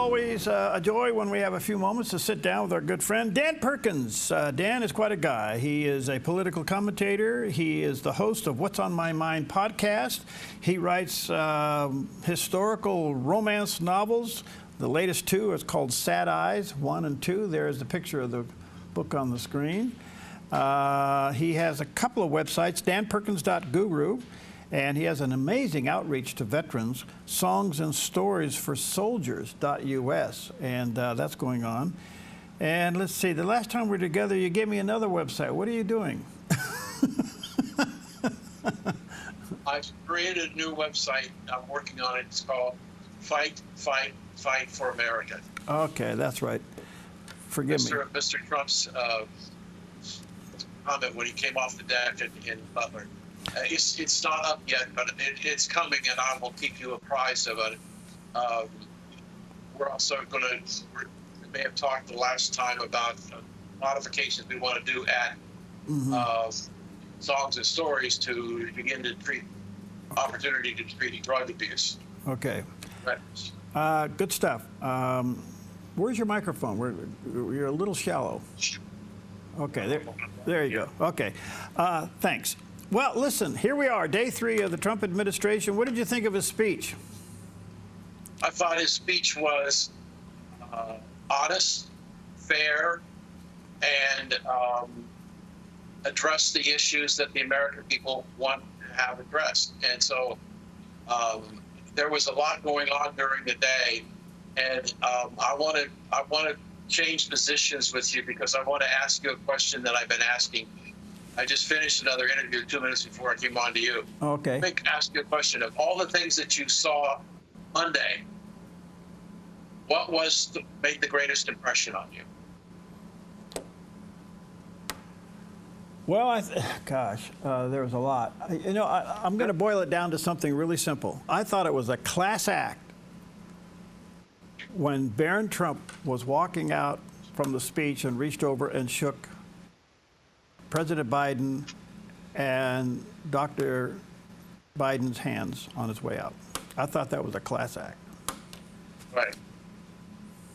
always a joy when we have a few moments to sit down with our good friend, Dan Perkins. Dan is quite a guy. He is a political commentator. He is the host of What's on My Mind podcast. He writes historical romance novels. The latest two is called Sad Eyes, 1 and 2. There's the picture of the book on the screen. He has a couple of websites, danperkins.guru. And he has an amazing outreach to veterans, songs and stories for soldiers.us, and that's going on. And let's see, the last time we were together, you gave me another website. What are you doing? I've created a new website. I'm working on it. It's called Fight, Fight, Fight for America. Okay, that's right. Forgive me. Mr. Trump's comment when he came off the deck in Butler. It's not up yet, but it's coming, and I will keep you apprised of it. We're also going to, we may have talked the last time about modifications we want to do at Songs and Stories to begin to treat opportunity to treat drug abuse. Okay. Good stuff. Where's your microphone? You're a little shallow. Okay, there you go. Okay, thanks. Well, listen, here we are, day 3 of the Trump administration. What did you think of his speech? I thought his speech was honest, fair, and addressed the issues that the American people want to have addressed. And so there was a lot going on during the day, and I want to change positions with you because I want to ask you a question that I've been asking. I just finished another interview 2 minutes before I came on to you. Okay. Let me ask you a question. Of all the things that you saw Monday, what made the greatest impression on you? Well, there was a lot. I'm going to boil it down to something really simple. I thought it was a class act when Barron Trump was walking out from the speech and reached over and shook President Biden and Dr. Biden's hands on his way out. I thought that was a class act. Right.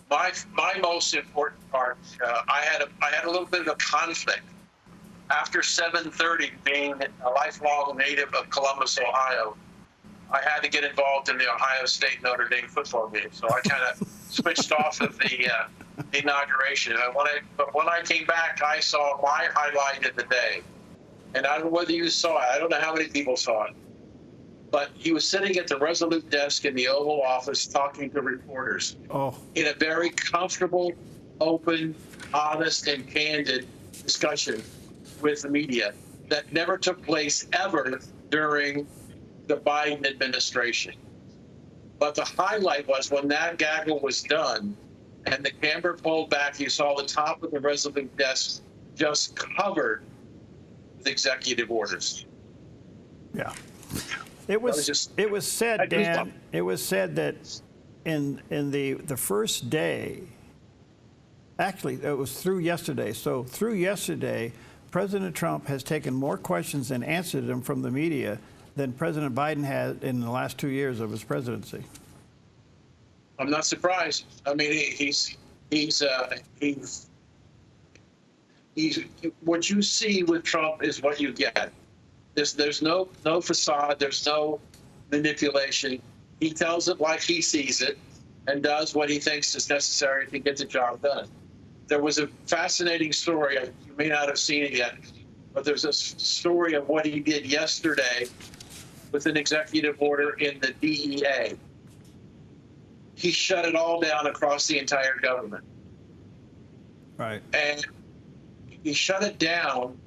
My most important part, I had a little bit of a conflict. After 7:30, being a lifelong native of Columbus, Ohio, I had to get involved in the Ohio State Notre Dame football game. So I kind of switched off of the inauguration. But when I came back, I saw my highlight of the day. And I don't know whether you saw it. I don't know how many people saw it. But he was sitting at the Resolute desk in the Oval Office talking to reporters in a very comfortable, open, honest, and candid discussion with the media that never took place ever during the Biden administration. But the highlight was when that gaggle was done and the camera pulled back, you saw the top of the Resolute desk just covered with executive orders. Yeah. It was said, Dan, it was said that in the first day, actually it was through yesterday, so through yesterday, President Trump has taken more questions and answered them from the media than President Biden had in the last 2 years of his presidency. I'm not surprised. I mean, he's what you see with Trump is what you get. There's no facade. There's no manipulation. He tells it like he sees it and does what he thinks is necessary to get the job done. There was a fascinating story. You may not have seen it yet, but there's a story of what he did yesterday with an executive order in the DEA. He shut it all down across the entire government. Right. And he shut it down,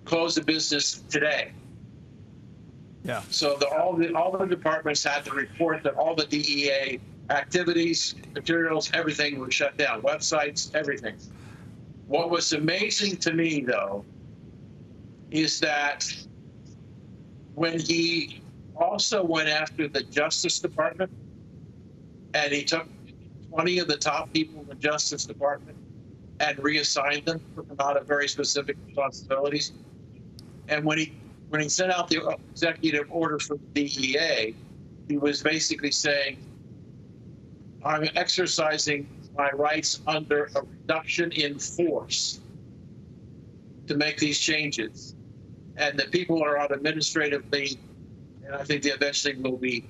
closed the business today. Yeah. So all the departments had to report that all the DEA activities, materials, everything was shut down, websites, everything. What was amazing to me, though, is that when he also went after the Justice Department, and he took 20 of the top people in the Justice Department and reassigned them, put them out of very specific responsibilities. And when he sent out the executive order from the DEA, he was basically saying, I'm exercising my rights under a reduction in force to make these changes. And the people are on administrative leave, and I think they eventually will be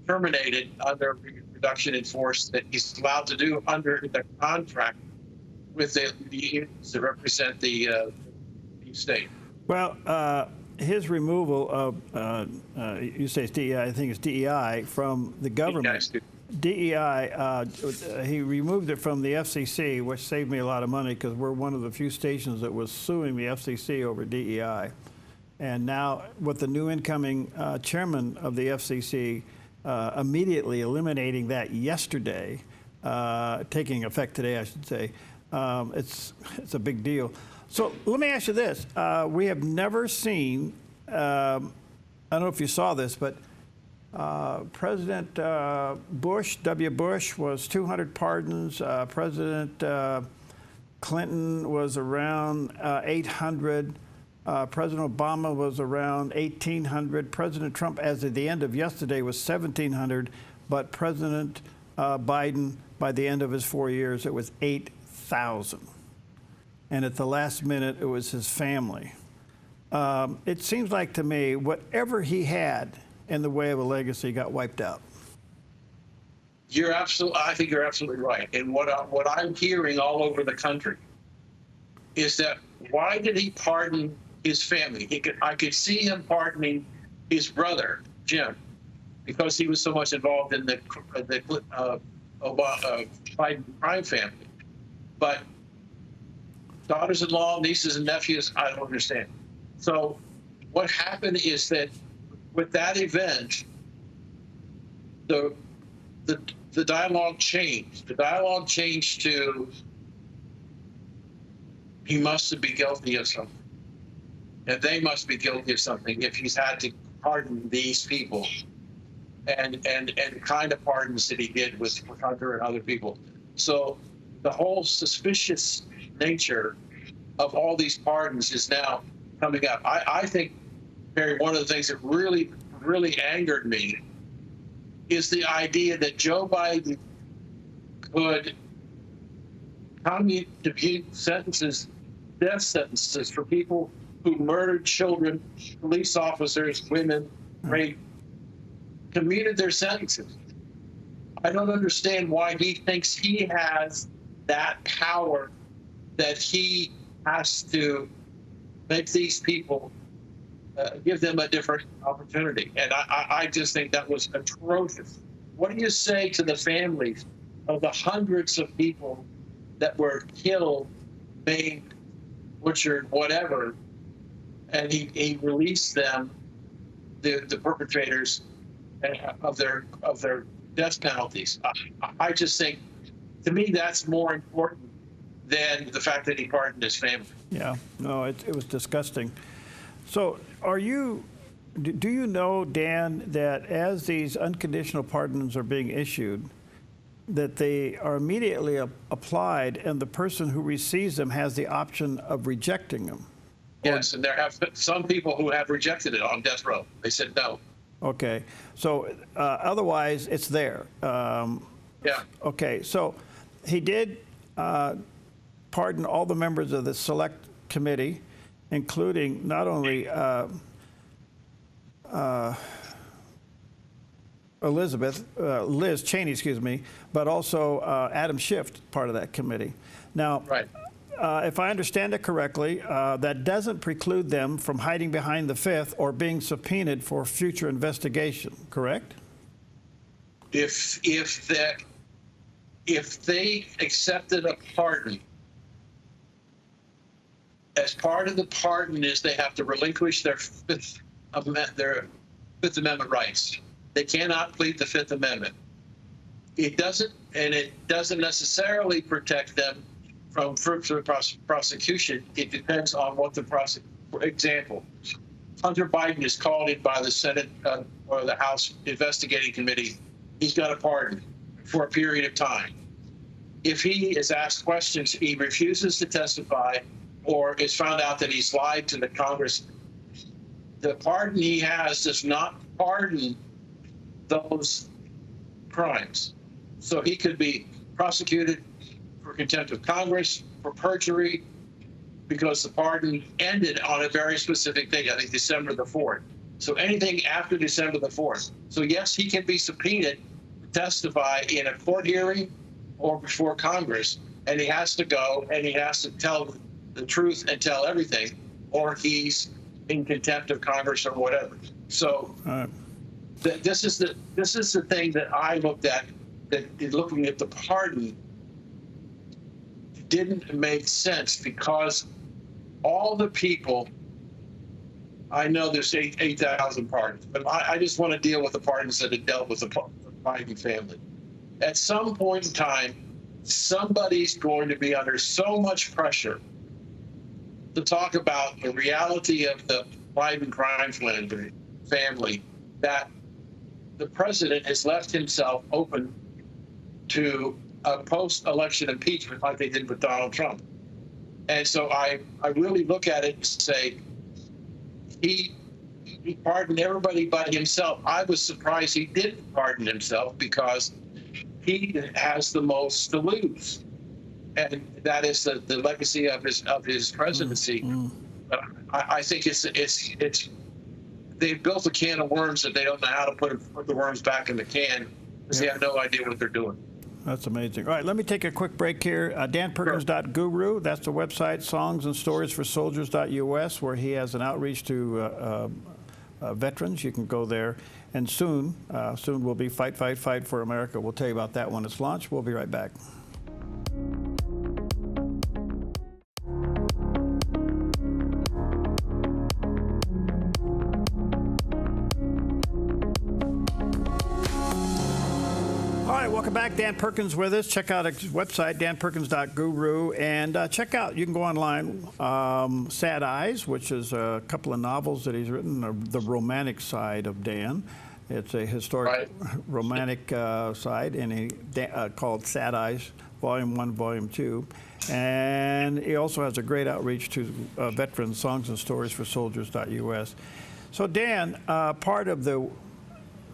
terminated under reduction in force that he's allowed to do under the contract with the unions that represent the state. Well, his removal of, you say it's DEI, I think it's DEI, from the government. DEI, he removed it from the FCC, which saved me a lot of money because we're one of the few stations that was suing the FCC over DEI. And now with the new incoming chairman of the FCC immediately eliminating that yesterday, taking effect today, I should say, it's a big deal. So let me ask you this. We have never seen, I don't know if you saw this, but President Bush, W. Bush, was 200 pardons. President Clinton was around 800. President Obama was around 1,800. President Trump, as of the end of yesterday, was 1,700. But President Biden, by the end of his 4 years, it was 8,000. And at the last minute, it was his family. It seems like to me, whatever he had in the way of a legacy got wiped out. I think you're absolutely right. And what I'm hearing all over the country is that why did he pardon his family? I could see him pardoning his brother, Jim, because he was so much involved in the Biden crime family. But daughters-in-law, nieces and nephews, I don't understand. So what happened is that with that event, the dialogue changed. The dialogue changed to he must be guilty of something, and they must be guilty of something if he's had to pardon these people, and the kind of pardons that he did with Hunter and other people. So the whole suspicious nature of all these pardons is now coming up. I think, Perry, one of the things that really, really angered me is the idea that Joe Biden could commute sentences, death sentences for people who murdered children, police officers, women, raped, commuted their sentences. I don't understand why he thinks he has that power, that he has to make these people, give them a different opportunity. And I just think that was atrocious. What do you say to the families of the hundreds of people that were killed, maimed, butchered, whatever, and he released them, the perpetrators of their death penalties? I just think, to me, that's more important than the fact that he pardoned his family. Yeah, no, it was disgusting. So do you know, Dan, that as these unconditional pardons are being issued, that they are immediately applied and the person who receives them has the option of rejecting them? Yes, and there have been some people who have rejected it on death row. They said no. Okay, so otherwise it's there. Yeah. Okay, so he did pardon all the members of the select committee, including not only Liz Cheney, excuse me, but also Adam Schiff, part of that committee. Now, right. If I understand it correctly, that doesn't preclude them from hiding behind the Fifth or being subpoenaed for future investigation, correct? If they accepted a pardon, as part of the pardon is they have to relinquish their Fifth Amendment rights. They cannot plead the Fifth Amendment. It doesn't necessarily protect them from further prosecution. It depends on what for example, Hunter Biden is called in by the Senate or the House Investigating Committee. He's got a pardon for a period of time. If he is asked questions, he refuses to testify, or is found out that he's lied to the Congress, the pardon he has does not pardon those crimes. So he could be prosecuted for contempt of Congress, for perjury, because the pardon ended on a very specific date, I think December the 4th. So anything after December the 4th. So yes, he can be subpoenaed to testify in a court hearing or before Congress, and he has to go and he has to tell the truth and tell everything, or he's in contempt of Congress or whatever. So this is the thing that I looked at, that looking at the pardon didn't make sense, because all the people, I know there's 8,000 pardons, but I just want to deal with the pardons that have dealt with the Biden family. At some point in time, somebody's going to be under so much pressure to talk about the reality of the Biden crime family that the president has left himself open to a post-election impeachment like they did with Donald Trump. And so I really look at it and say, he pardoned everybody but himself. I was surprised he didn't pardon himself, because he has the most to lose, and that is the legacy of his presidency. But I think it's they've built a can of worms that they don't know how to put the worms back in the can, because they have no idea what they're doing. That's amazing. All right, let me take a quick break here. DanPerkins.guru, that's the website. Songs and Stories for Soldiers.us, where he has an outreach to veterans. You can go there. And soon will be Fight, Fight, Fight for America. We'll tell you about that when it's launched. We'll be right back. Welcome back. Dan Perkins with us. Check out his website, danperkins.guru, and check out, you can go online, Sad Eyes, which is a couple of novels that he's written, the romantic side of Dan. It's a historic romantic side, and called Sad Eyes, Volume 1, Volume 2. And he also has a great outreach to veterans, Songs and Stories for Soldiers.us. So Dan, part of the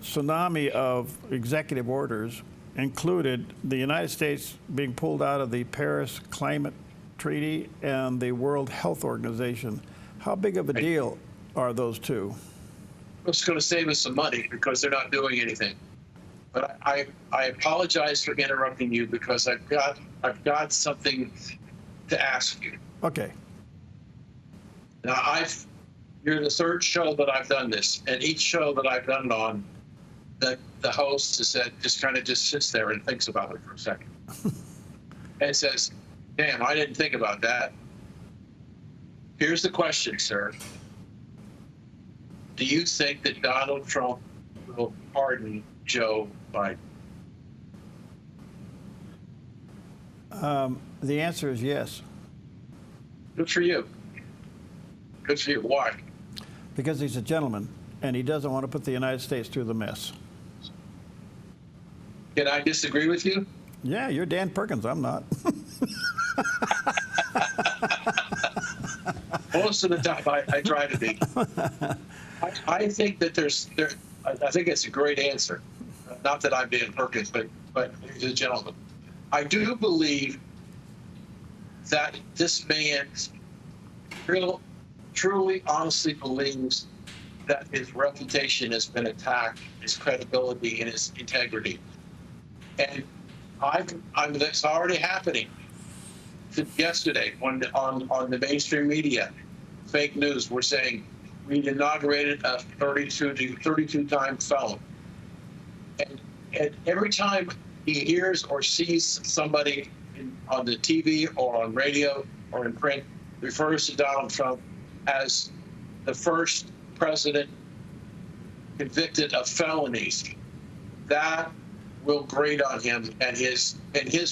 tsunami of executive orders included the United States being pulled out of the Paris Climate Treaty and the World Health Organization. How big of a deal are those two? It's going to save us some money, because they're not doing anything. But I apologize for interrupting you, because I've got something to ask you. Okay. Now you're the third show that I've done this, and each show that I've done it on, the host has said, just sits there and thinks about it for a second, and says, "Damn, I didn't think about that." Here's the question, sir. Do you think that Donald Trump will pardon Joe Biden? The answer is yes. Good for you. Good for you. Why? Because he's a gentleman, and he doesn't want to put the United States through the mess. Can I disagree with you? Yeah, you're Dan Perkins. I'm not. Most of the time, I try to be. I think that I think it's a great answer. Not that I'm Dan Perkins, but he's a gentleman. I do believe that this man truly, honestly believes that his reputation has been attacked, his credibility and his integrity. And that's already happening. Yesterday, on the mainstream media, fake news, we're saying we inaugurated a 32-time felon. And every time he hears or sees somebody on the TV or on radio or in print refers to Donald Trump as the first president convicted of felonies, that will grate on him and his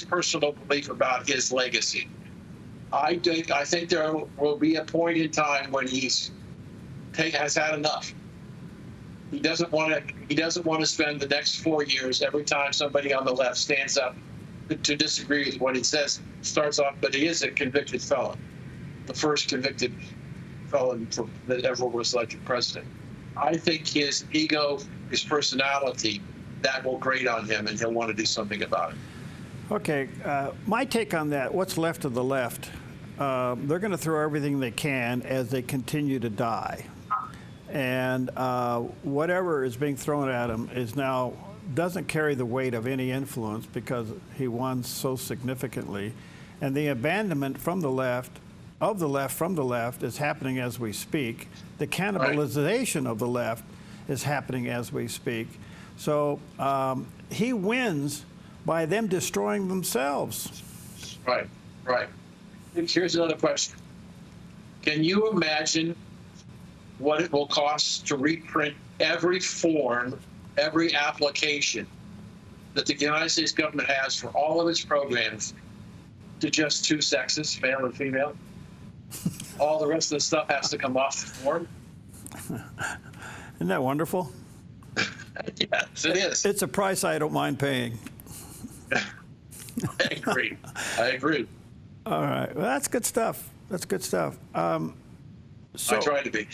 personal belief about his legacy. I think there will be a point in time when has had enough. He doesn't want to spend the next 4 years every time somebody on the left stands up to disagree with what he says. Starts off, but he is a convicted felon, the first convicted felon that ever was elected president. I think his ego, his personality, that will grate on him, and he'll want to do something about it. Okay, my take on that, what's left of the left, they're going to throw everything they can as they continue to die. And whatever is being thrown at him is now doesn't carry the weight of any influence because he won so significantly. And the abandonment from the left, from the left, is happening as we speak. The cannibalization of the left is happening as we speak. So he wins by them destroying themselves. Right, right. And here's another question. Can you imagine what it will cost to reprint every form, every application that the United States government has for all of its programs to just two sexes, male and female? All the rest of the stuff has to come off the form. Isn't that wonderful? Yes, it is. It's a price I don't mind paying. I agree. I agree. All right. Well, that's good stuff. That's good stuff. I try to be.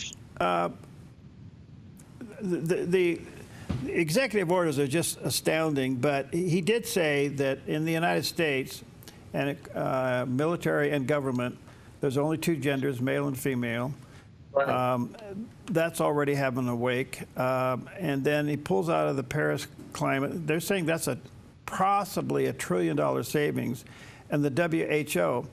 The executive orders are just astounding, but he did say that in the United States, and military and government, there's only two genders, male and female. Right. That's already having a wake. And then he pulls out of the Paris climate. They're saying that's possibly $1 trillion savings. And the WHO,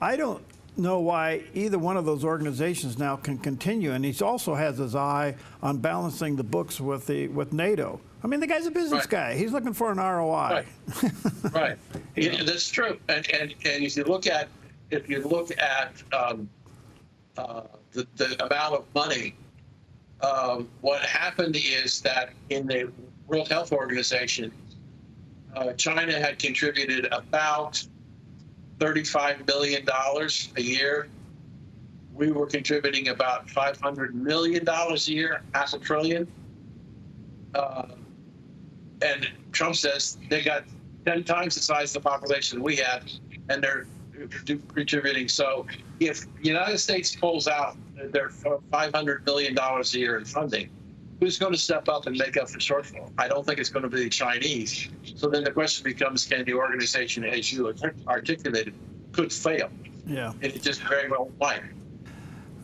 I don't know why either one of those organizations now can continue. And he also has his eye on balancing the books with NATO. I mean, the guy's a business guy. He's looking for an ROI. Right. Right. Yeah, that's true. And if you look at the amount of money, what happened is that in the World Health Organization, China had contributed about $35 million a year. We were contributing about $500 million a year, half a trillion. And Trump says they got 10 times the size of the population we had, and they're contributing. So if the United States pulls out their $500 million a year in funding, who's going to step up and make up the shortfall? I don't think it's going to be the Chinese. So then the question becomes, can the organization, as you articulated, could fail? Yeah. And it just very well might.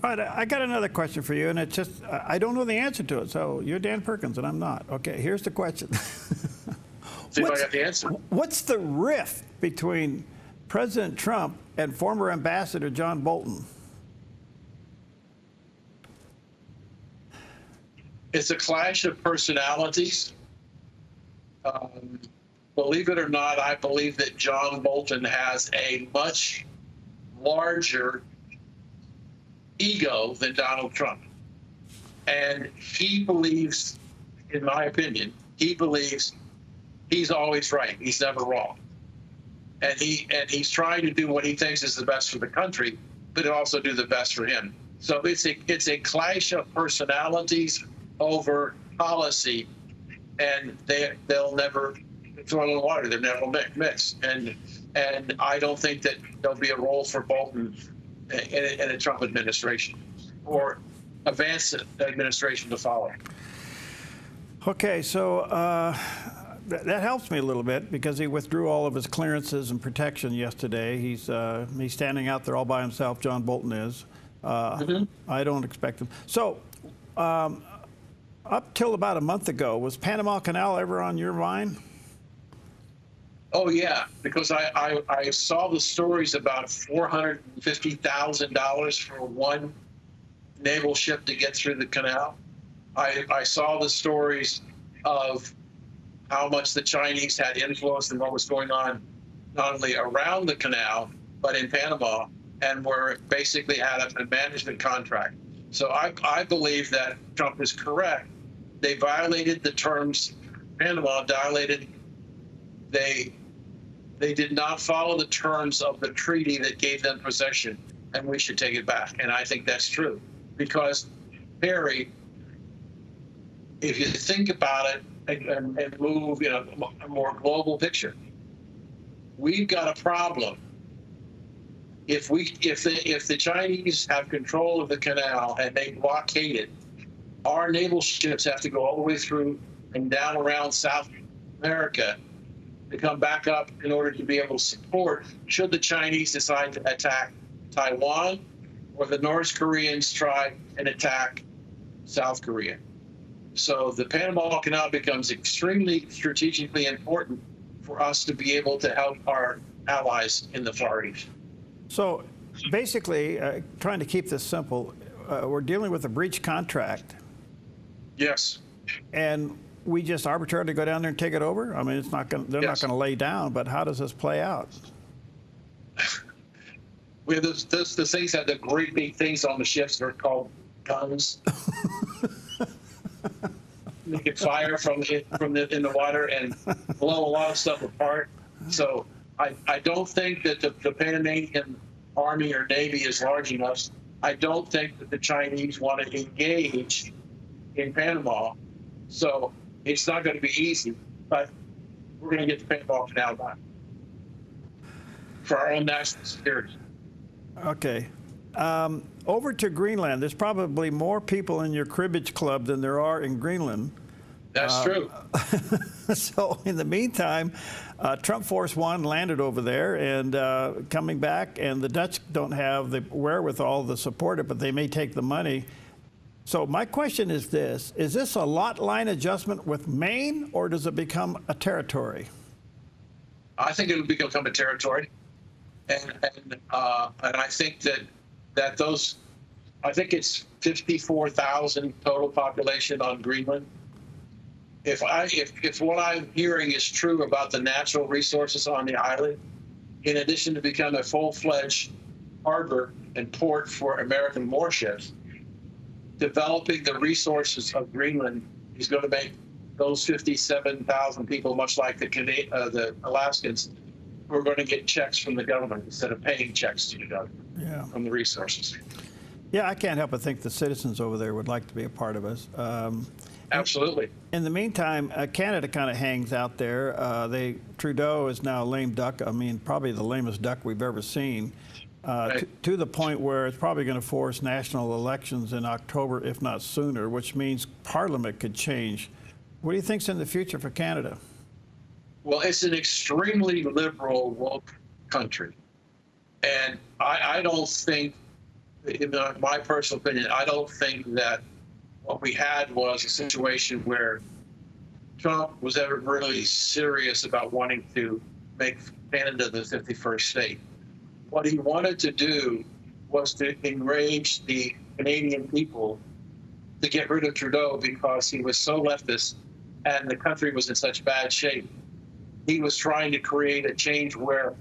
All right, I got another question for you, and it's just, I don't know the answer to it. So you're Dan Perkins, and I'm not. Okay, here's the question. See if I got the answer. What's the rift between President Trump and former Ambassador John Bolton? It's a clash of personalities. Believe it or not, I believe that John Bolton has a much larger ego than Donald Trump. And he believes, in my opinion, he believes he's always right. He's never wrong. And he's trying to do what he thinks is the best for the country, but also do the best for him. So it's a clash of personalities over policy, and they'll never throw in the water. They'll never mix. And I don't think that there'll be a role for Bolton in a Trump administration or a Vance administration to follow. Okay, so that helps me a little bit because he withdrew all of his clearances and protection yesterday. He's standing out there all by himself. John Bolton is. I don't expect him. So up till about a month ago, was Panama Canal ever on your mind? Oh, yeah, because I saw the stories about $450,000 for one naval ship to get through the canal. I saw the stories of how much the Chinese had influence in what was going on, not only around the canal, but in Panama, and were basically had a management contract. So I believe that Trump is correct. They violated the terms. Panama violated. They did not follow the terms of the treaty that gave them possession, and we should take it back. And I think that's true, because Perry, if you think about it and move in a more global picture, we've got a problem. If the Chinese have control of the canal and they blockade it, our naval ships have to go all the way through and down around South America to come back up in order to be able to support should the Chinese decide to attack Taiwan or the North Koreans try and attack South Korea. So the Panama Canal becomes extremely strategically important for us to be able to help our allies in the Far East. So basically, trying to keep this simple, we're dealing with a breach contract. Yes. And we just arbitrarily go down there and take it over? I mean, it's not going. They're not going to lay down. But how does this play out? We have the things that the great big things on the ships are called guns. They can fire from in the water and blow a lot of stuff apart. So I don't think that the Panamanian Army or Navy is large enough. I don't think that the Chinese want to engage in Panama. So it's not going to be easy, but we're going to get the Panama Canal done for our own national security. Okay. Over to Greenland. There's probably more people in your cribbage club than there are in Greenland. That's true. So in the meantime, Trump Force One landed over there and coming back, and the Dutch don't have the wherewithal to support it, but they may take the money. So my question is this a lot line adjustment with Maine, or does it become a territory? I think it will become a territory. And I think that those, I think it's 54,000 total population on Greenland. If what I'm hearing is true about the natural resources on the island, in addition to become a full-fledged harbor and port for American warships, developing the resources of Greenland is going to make those 57,000 people, much like the Alaskans, who are going to get checks from the government instead of paying checks to the government from the resources. Yeah, I can't help but think the citizens over there would like to be a part of us. Absolutely. In the meantime, Canada kind of hangs out there. Trudeau is now a lame duck. I mean, probably the lamest duck we've ever seen, right. to the point where it's probably going to force national elections in October, if not sooner, which means Parliament could change. What do you think's in the future for Canada? Well, it's an extremely liberal, woke country. And I don't think, in my personal opinion, I don't think that what we had was a situation where Trump was ever really serious about wanting to make Canada the 51st state. What he wanted to do was to enrage the Canadian people to get rid of Trudeau because he was so leftist and the country was in such bad shape. He was trying to create a change where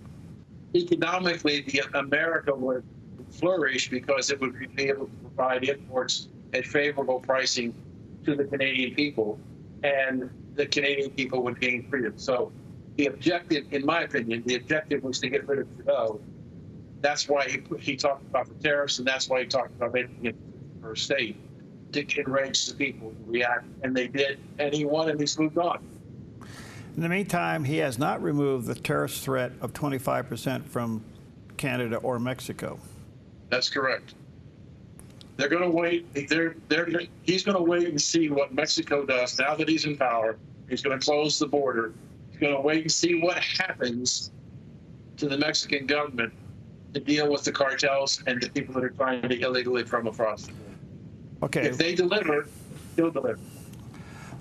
economically America would flourish because it would be able to provide imports at favorable pricing to the Canadian people, and the Canadian people would gain freedom. So the objective, in my opinion, the objective was to get rid of Trudeau. That's why he talked about the tariffs, and that's why he talked about making it the first state, to enrage the people to react, and they did, and he won, and he's moved on. In the meantime, he has not removed the tariff threat of 25% from Canada or Mexico. That's correct. They're going to wait. He's going to wait and see what Mexico does now that he's in power. He's going to close the border. He's going to wait and see what happens to the Mexican government to deal with the cartels and the people that are trying to illegally come across. Okay. If they deliver, he'll deliver.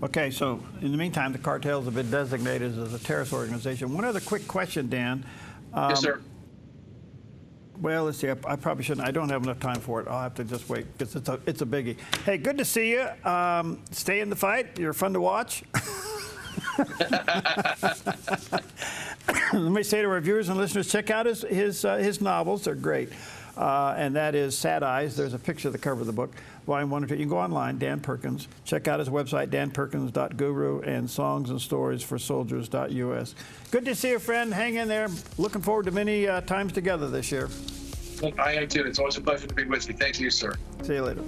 Okay, so in the meantime, the cartels have been designated as a terrorist organization. One other quick question, Dan. Yes, sir. Well, let's see. I probably shouldn't. I don't have enough time for it. I'll have to just wait because it's a biggie. Hey, good to see you. Stay in the fight. You're fun to watch. Let me say to our viewers and listeners, check out his novels. They're great. And that is Sad Eyes. There's a picture of the cover of the book. Volume 1 and 2. You can go online, Dan Perkins. Check out his website, danperkins.guru, and songsandstoriesforsoldiers.us. Good to see you, friend. Hang in there. Looking forward to many times together this year. I am too. It's always a pleasure to be with you. Thank you, sir. See you later.